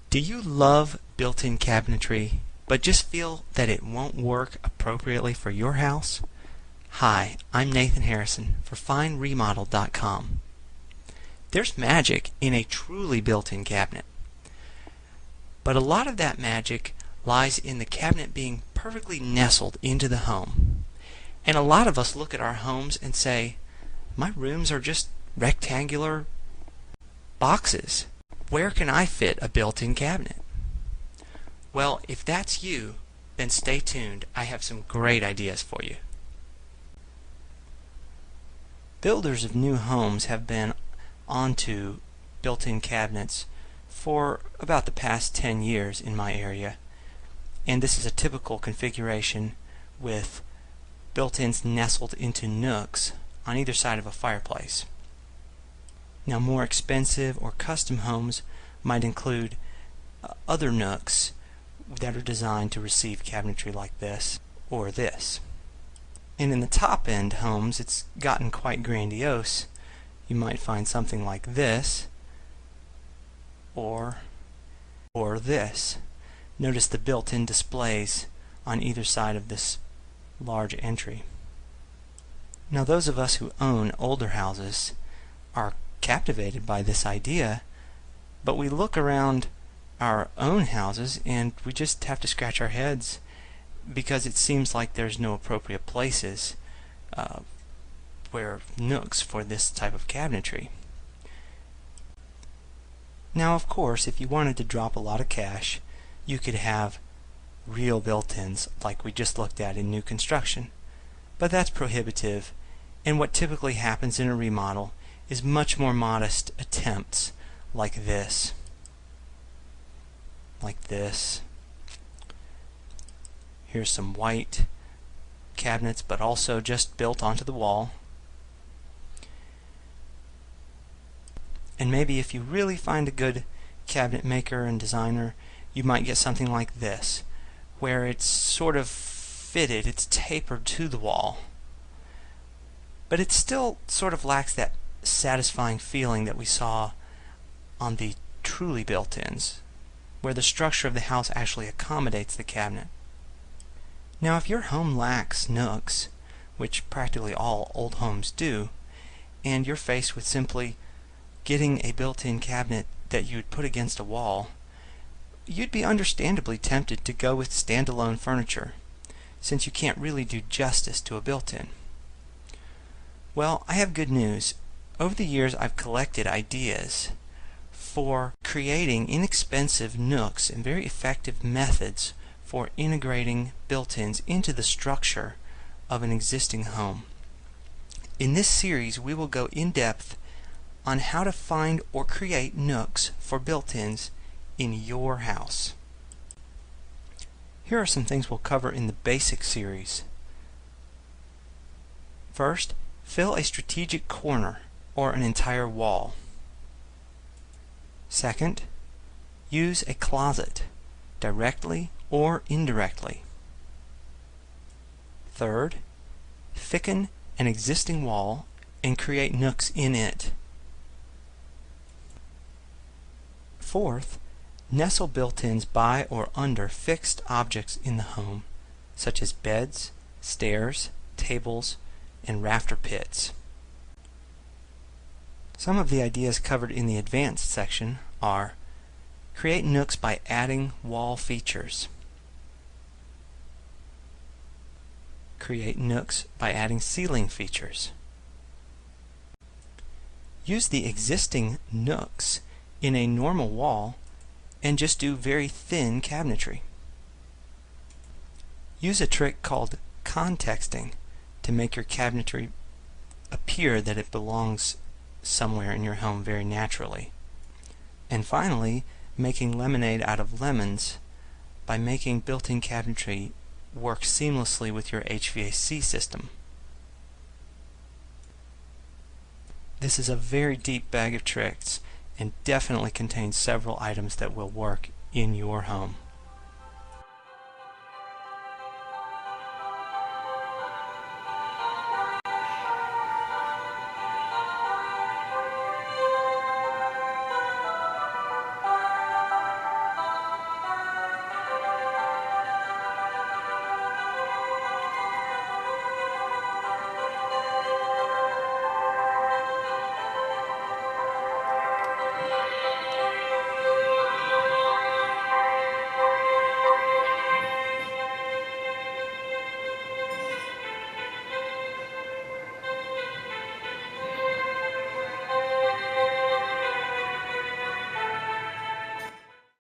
Do you love built-in cabinetry, but just feel that it won't work appropriately for your house? Hi, I'm Nathan Harrison for FineRemodel.com. There's magic in a truly built-in cabinet, but a lot of that magic lies in the cabinet being perfectly nestled into the home. And a lot of us look at our homes and say, my rooms are just rectangular boxes. Where can I fit a built-in cabinet? Well, if that's you, then stay tuned. I have some great ideas for you. Builders of new homes have been onto built-in cabinets for about the past 10 years in my area, and this is a typical configuration with built-ins nestled into nooks on either side of a fireplace. Now, more expensive or custom homes might include other nooks that are designed to receive cabinetry like this or this. And in the top-end homes, it's gotten quite grandiose. You might find something like this or this. Notice the built-in displays on either side of this large entry. Now, those of us who own older houses are captivated by this idea, but we look around our own houses and we just have to scratch our heads because it seems like there's no appropriate places where nooks for this type of cabinetry. Now, of course, if you wanted to drop a lot of cash, you could have real built-ins like we just looked at in new construction, but that's prohibitive, and what typically happens in a remodel is much more modest attempts like this. Here's some white cabinets, but also just built onto the wall. And maybe if you really find a good cabinet maker and designer, you might get something like this, where it's sort of fitted, it's tapered to the wall, but it still sort of lacks that satisfying feeling that we saw on the truly built-ins, where the structure of the house actually accommodates the cabinet. Now, if your home lacks nooks, which practically all old homes do, and you're faced with simply getting a built-in cabinet that you'd put against a wall, you'd be understandably tempted to go with standalone furniture, since you can't really do justice to a built-in. Well, I have good news. Over the years, I've collected ideas for creating inexpensive nooks and very effective methods for integrating built-ins into the structure of an existing home. In this series, we will go in depth on how to find or create nooks for built-ins in your house. Here are some things we'll cover in the basic series. First, fill a strategic corner or an entire wall. Second, use a closet, directly or indirectly. Third, thicken an existing wall and create nooks in it. Fourth, nestle built-ins by or under fixed objects in the home, such as beds, stairs, tables, and rafter pits. Some of the ideas covered in the advanced section are: create nooks by adding wall features. Create nooks by adding ceiling features. Use the existing nooks in a normal wall and just do very thin cabinetry. Use a trick called contexting to make your cabinetry appear that it belongs somewhere in your home very naturally. And finally, making lemonade out of lemons by making built-in cabinetry work seamlessly with your HVAC system. This is a very deep bag of tricks and definitely contains several items that will work in your home.